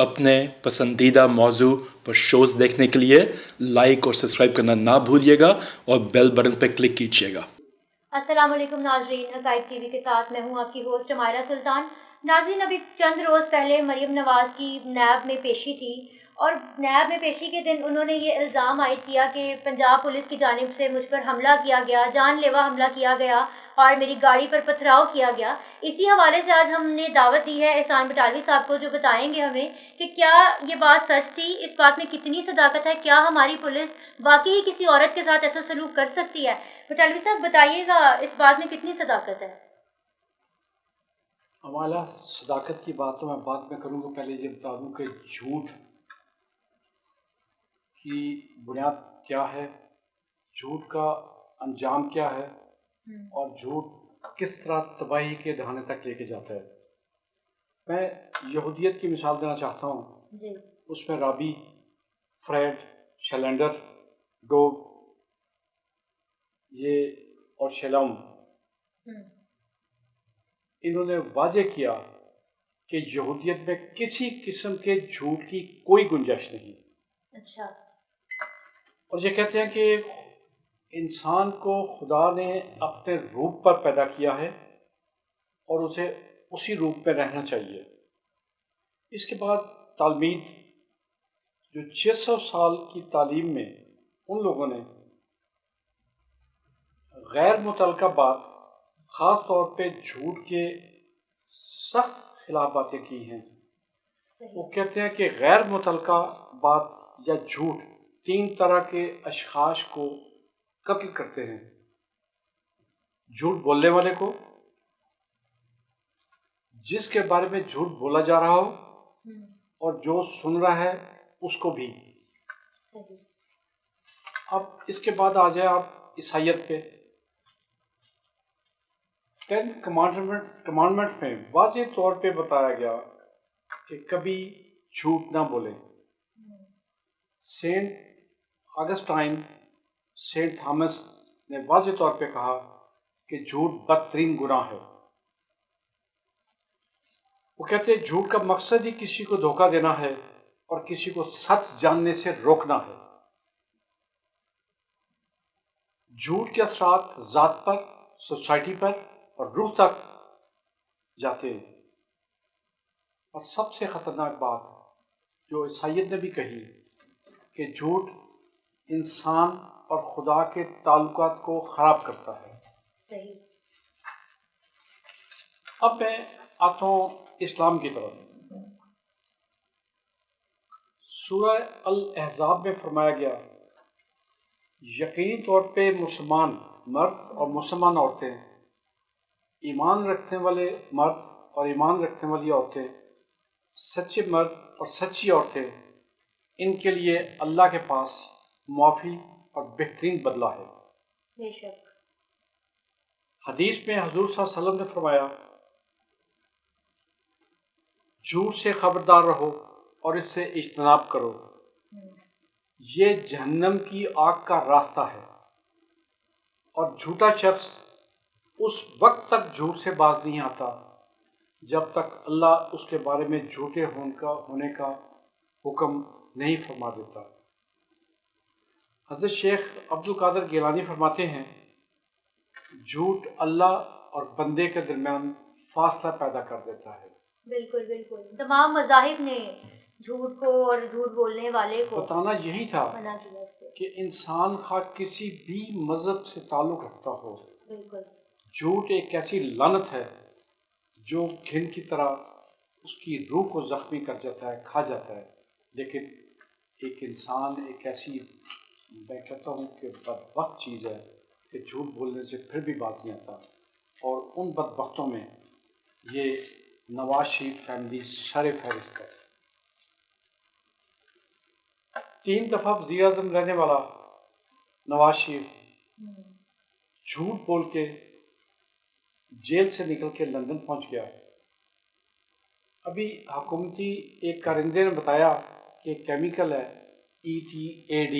اپنے پسندیدہ موضوع پر شوز دیکھنے کے لیے لائک اور سبسکرائب کرنا نہ بھولیے گا اور بیل بٹن پہ کلک کیجیے گا۔ السلام علیکم ناظرین، حقائق ٹی وی کے ساتھ میں ہوں آپ کی ہوسٹ عمائرہ سلطان۔ ناظرین، ابھی چند روز پہلے مریم نواز کی نیب میں پیشی تھی، اور نیب میں پیشی کے دن انہوں نے یہ الزام عائد کیا کہ پنجاب پولیس کی جانب سے مجھ پر حملہ کیا گیا، جان لیوا حملہ کیا گیا اور میری گاڑی پر پتھراؤ کیا گیا۔ اسی حوالے سے آج ہم نے دعوت دی ہے احسان بٹالوی صاحب کو، جو بتائیں گے ہمیں کہ کیا یہ بات سچ تھی، اس بات میں کتنی صداقت ہے، کیا ہماری پولیس واقعی کسی عورت کے ساتھ ایسا سلوک کر سکتی ہے۔ بٹالوی صاحب بتائیے گا اس بات میں کتنی صداقت ہے؟ ہمارا صداقت کی بات تو میں بعد میں کروں گا، پہلے یہ بتا دوں کہ جھوٹ کی بنیاد کیا ہے، جھوٹ کا انجام کیا ہے، اور جھوٹ کس طرح تباہی کے دہانے تک لے کے جاتا ہے۔ میں یہودیت کی مثال دینا چاہتا ہوں جی۔ اس میں رابی، فریڈ، شیلنڈر، ڈوگ یہ اور شیلوم، انہوں نے واضح کیا کہ یہودیت میں کسی قسم کے جھوٹ کی کوئی گنجائش نہیں۔ اچھا۔ اور یہ کہتے ہیں کہ انسان کو خدا نے اپنے روپ پر پیدا کیا ہے اور اسے اسی روپ میں رہنا چاہیے۔ اس کے بعد تلمید، جو 600 سال کی تعلیم میں ان لوگوں نے غیر متعلقہ بات، خاص طور پہ جھوٹ کے سخت خلاف باتیں کی ہیں۔ وہ کہتے ہیں کہ غیر متعلقہ بات یا جھوٹ 3 طرح کے اشخاص کو قتل کرتے ہیں: جھوٹ بولنے والے کو، جس کے بارے میں جھوٹ بولا جا رہا ہو، اور جو سن رہا ہے اس کو بھی۔ اب اس کے بعد آ جائے آپ عیسائیت پہ۔ 10 کمانڈمنٹ میں واضح طور پہ بتایا گیا کہ کبھی جھوٹ نہ بولیں۔ سینٹ آگسٹائن، سینٹ تھامس نے واضح طور پہ کہا کہ جھوٹ بدترین گناہ ہے۔ وہ کہتے ہیں جھوٹ کا مقصد ہی کسی کو دھوکہ دینا ہے اور کسی کو سچ جاننے سے روکنا ہے۔ جھوٹ کے اثرات ذات پر، سوسائٹی پر اور روح تک جاتے ہیں۔ اور سب سے خطرناک بات جو عیسائیت نے بھی کہی کہ جھوٹ انسان اور خدا کے تعلقات کو خراب کرتا ہے۔ صحیح۔ اب میں آتا ہوں اسلام کی طرف۔ سورہ الاحزاب میں فرمایا گیا، یقینی طور پہ مسلمان مرد اور مسلمان عورتیں، ایمان رکھنے والے مرد اور ایمان رکھنے والی عورتیں، سچے مرد اور سچی عورتیں، ان کے لیے اللہ کے پاس معافی اور بہترین بدلہ ہے۔ بے شک۔ حدیث میں حضور صلی اللہ علیہ وسلم نے فرمایا، جھوٹ سے خبردار رہو اور اس سے اجتناب کرو، یہ جہنم کی آگ کا راستہ ہے، اور جھوٹا شخص اس وقت تک جھوٹ سے باز نہیں آتا جب تک اللہ اس کے بارے میں جھوٹے ہونے کا حکم نہیں فرما دیتا۔ حضرت شیخ عبد القادر گیلانی فرماتے ہیں، جھوٹ اللہ اور بندے کے درمیان فاصلہ پیدا کر دیتا ہے۔ بالکل بالکل، تمام مذاہب نے جھوٹ کو اور جھوٹ بولنے والے کو بتانا یہی تھا منع کیا اس سے۔ کہ انسان خواہ کسی بھی مذہب سے تعلق رکھتا ہو، بالکل۔ جھوٹ ایک ایسی لعنت ہے جو گھن کی طرح اس کی روح کو زخمی کر جاتا ہے، کھا جاتا ہے۔ لیکن ایک انسان ایک ایسی، میں کہتا ہوں کہ بدبخت چیز ہے کہ جھوٹ بولنے سے پھر بھی بات نہیں آتا، اور ان بدبختوں میں یہ نواز شریف فیملی سر فہرست ہے۔ 3 دفعہ وزیر اعظم رہنے والا نواز شریف جھوٹ بول کے جیل سے نکل کے لندن پہنچ گیا۔ ابھی حکومتی ایک کارندے نے بتایا کہ کیمیکل ہے ETAD،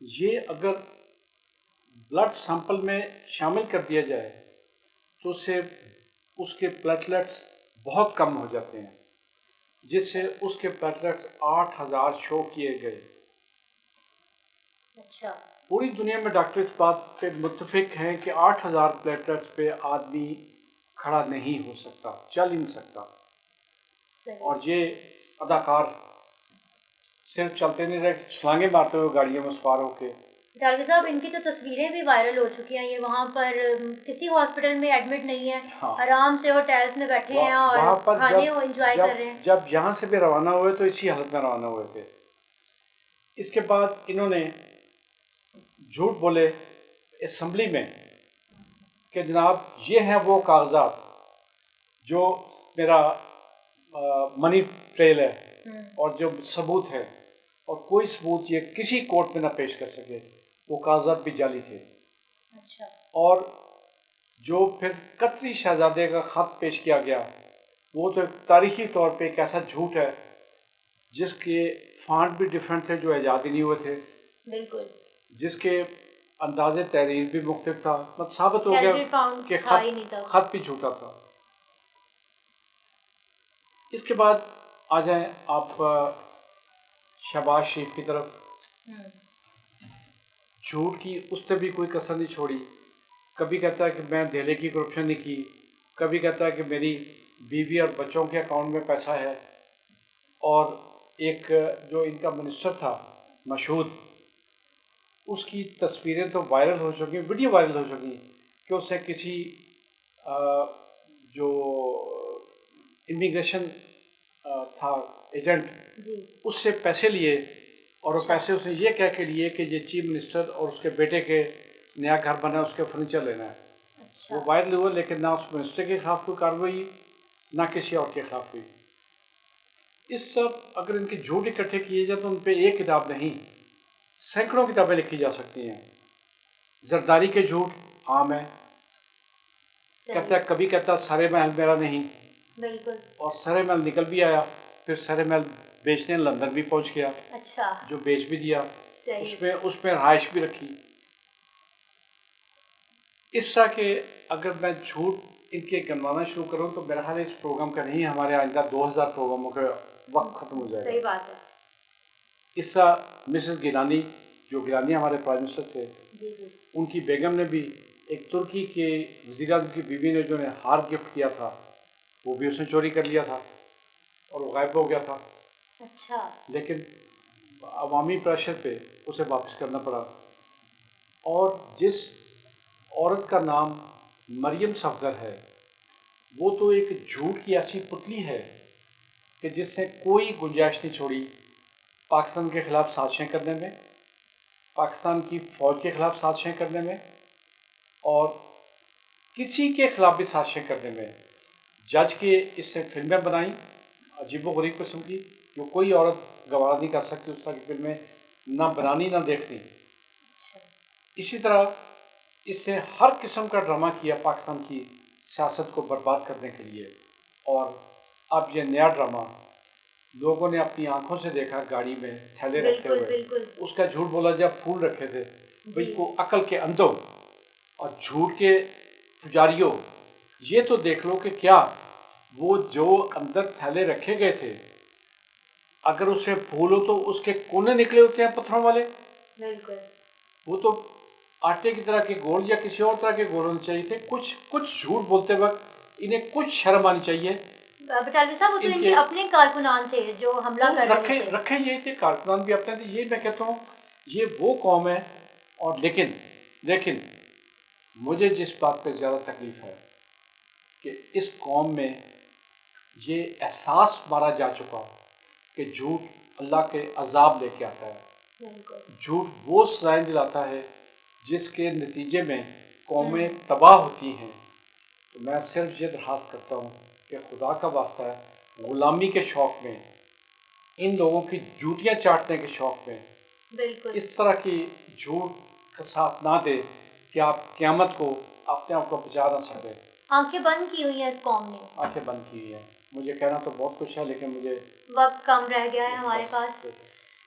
یہ اگر بلڈ سیمپل میں شامل کر دیا جائے تو اس کے پلیٹلیٹس بہت کم ہو جاتے ہیں، جس سے اس کے پلیٹلیٹس 8,000 شو کیے گئے. اچھا. پوری دنیا میں ڈاکٹر اس بات پہ متفق ہیں کہ 8,000 پلیٹلیٹس پہ آدمی کھڑا نہیں ہو سکتا, چل ہی نہیں سکتا. صحیح. اور یہ اداکار صرف چلتے نہیں رہے, چھلانگیں مارتے ہوئے گاڑیوں میں سوار ہو کے. ڈالوی صاحب ان کی تو تصویریں بھی وائرل ہو چکی ہیں, یہ وہاں پر کسی ہاسپٹل میں ایڈمٹ نہیں ہے, ہاں, آرام سے ہوٹلس میں بیٹھے ہیں وہاں اور پر کھانے انجوائے کر رہے ہیں. جب یہاں سے بھی روانہ ہوئے تو اسی حالت میں روانہ ہوئے تھے. اس کے بعد انہوں نے جھوٹ بولے اسمبلی میں کہ جناب یہ ہیں وہ کاغذات جو میرا منی ٹریل ہے اور جو ثبوت ہے, اور کوئی ثبوت یہ کسی کورٹ میں نہ پیش کر سکے, وہ کاغذات بھی جعلی تھے. اچھا. اور جو پھر قطری شہزادے کا خط پیش کیا گیا وہ تو تاریخی طور پہ ایک ایسا جھوٹ ہے جس کے فانٹ بھی ڈفرینٹ تھے جو ایجاد ہی نہیں ہوئے تھے, بالکل, جس کے انداز تحریر بھی مختلف تھا. مطلب ثابت ہو گیا کہ خط بھی جھوٹا تھا. اس کے بعد آ جائیں آپ شہباز شریف کی طرف. جھوٹ کی اس نے بھی کوئی کسر نہیں چھوڑی. کبھی کہتا ہے کہ میں دہلی کی کرپشن نہیں کی, کبھی کہتا ہے کہ میری بیوی اور بچوں کے اکاؤنٹ میں پیسہ ہے. اور ایک جو ان کا منسٹر تھا مشہود, اس کی تصویریں تو وائرل ہو چکی, ویڈیو وائرل ہو چکی کہ اسے کسی جو امیگریشن تھا ایجنٹ, اس سے پیسے لیے, اور وہ پیسے اس نے یہ کہہ کے لیے کہ یہ چیف منسٹر اور اس کے بیٹے کے نیا گھر بنا, اس کے فرنیچر لینا ہے. وہ وائرل ہوا, لیکن نہ اس منسٹر کے خلاف کوئی کارروائی نہ کسی اور کے خلاف ہوئی. اس سب اگر ان کے جھوٹ اکٹھے کیے جائے تو ان پہ ایک کتاب نہیں سینکڑوں کتابیں لکھی جا سکتی ہیں. زرداری کے جھوٹ عام ہے, کہتا ہے کبھی کہتا سارے محل میرا نہیں, بالکل, اور سارے محل نکل بھی آیا, پھر سارے محل بیچنے لندن بھی پہنچ گیا. اچھا, جو بیچ بھی دیا, اس میں رہائش بھی رکھی. اس طرح کے اگر میں جھوٹ ان کے گنوانا شروع کروں تو میرا خیال ہے اس پروگرام کا نہیں, ہمارے آئندہ 2000 پروگراموں کا وقت ختم ہو جائے گا. صحیح بات ہے. اس طرح مسز گیلانی, جو گیلانی ہمارے پرائم منسٹر تھے, ان کی بیگم نے بھی ایک ترکی کے وزیر اعظم کی بیوی نے جو نے ہار گفٹ کیا تھا وہ بھی اس نے چوری کر لیا تھا اور وہ غائب ہو گیا تھا. اچھا. لیکن عوامی پریشر پہ اسے واپس کرنا پڑا. اور جس عورت کا نام مریم صفدر ہے, وہ تو ایک جھوٹ کی ایسی پتلی ہے کہ جس نے کوئی گنجائش نہیں چھوڑی پاکستان کے خلاف سازشیں کرنے میں, پاکستان کی فوج کے خلاف سازشیں کرنے میں, اور کسی کے خلاف بھی سازشیں کرنے میں. جج کے اس سے فلمیں بنائیں عجیب و غریب قسم کی, جو کوئی عورت گوارا نہیں کر سکتی اس طرح کی فلمیں, نہ بنانی نہ دیکھنی. اسی طرح اس سے ہر قسم کا ڈرامہ کیا پاکستان کی سیاست کو برباد کرنے کے لیے. اور اب یہ نیا ڈرامہ لوگوں نے اپنی آنکھوں سے دیکھا, گاڑی میں تھیلے رکھتے ہوئے, اس کا جھوٹ بولا جب پھول رکھے تھے. بھئی کو عقل کے اندھوں اور جھوٹ کے پجاریوں, یہ تو دیکھ لو کہ کیا وہ جو اندر تھیلے رکھے گئے تھے اگر اس سے پھول ہو تو اس کے کونے نکلے ہوتے ہیں پتھروں والے. بالکل, وہ تو آٹے کی طرح کے گول یا کسی اور طرح کے گول ہونے چاہیے تھے. کچھ جھوٹ بولتے وقت انہیں کچھ شرم آنی چاہیے. بٹالوی صاحب, وہ تو ان کے اپنے کارکنان تھے جو حملہ کر رہے تھے. رکھے یہ تھے کارکنان بھی اپنے تھے. یہ میں کہتا ہوں یہ وہ قوم ہے. اور لیکن مجھے جس بات پہ زیادہ تکلیف ہے کہ اس قوم میں یہ احساس مارا جا چکا کہ جھوٹ اللہ کے عذاب لے کے آتا ہے. جھوٹ وہ سزائیں دلاتا ہے جس کے نتیجے میں قومیں تباہ ہوتی ہیں. تو میں صرف یہ درخواست کرتا ہوں کہ خدا کا واسطہ ہے, غلامی کے شوق میں, ان لوگوں کی جوتیاں چاٹنے کے شوق میں اس طرح کی جھوٹ کا ساتھ نہ دے کہ آپ قیامت کو اپنے آپ کو بچا نہ سکیں. آنکھیں بند کی ہوئی ہیں اس قوم نے, آنکھیں بند کی ہوئی ہیں. مجھے کہنا تو بہت کچھ ہے لیکن مجھے وقت کم رہ گیا ہے ہمارے پاس.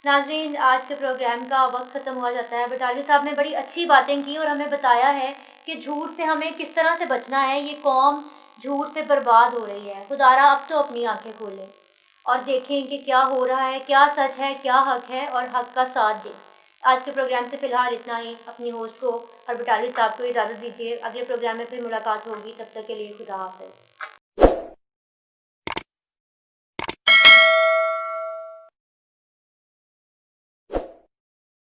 ناظرین, آج کے پروگرام کا وقت ختم ہوا جاتا ہے. بٹالوی صاحب نے بڑی اچھی باتیں کی اور ہمیں بتایا ہے کہ جھوٹ سے ہمیں کس طرح سے بچنا ہے. یہ قوم جھوٹ سے برباد ہو رہی ہے. خدا را اب تو اپنی آنکھیں کھولیں. اور دیکھیں کہ کیا ہو رہا ہے، کیا سچ ہے، کیا حق ہے، اور حق کا ساتھ دیں۔ آج کے پروگرام سے فی الحال اتنا ہی۔ اپنی ہوسٹ کو اور بٹالوی صاحب کو اجازت دیجیے، اگلے پروگرام میں پھر ملاقات ہوگی، تب تک کے لیے خدا حافظ۔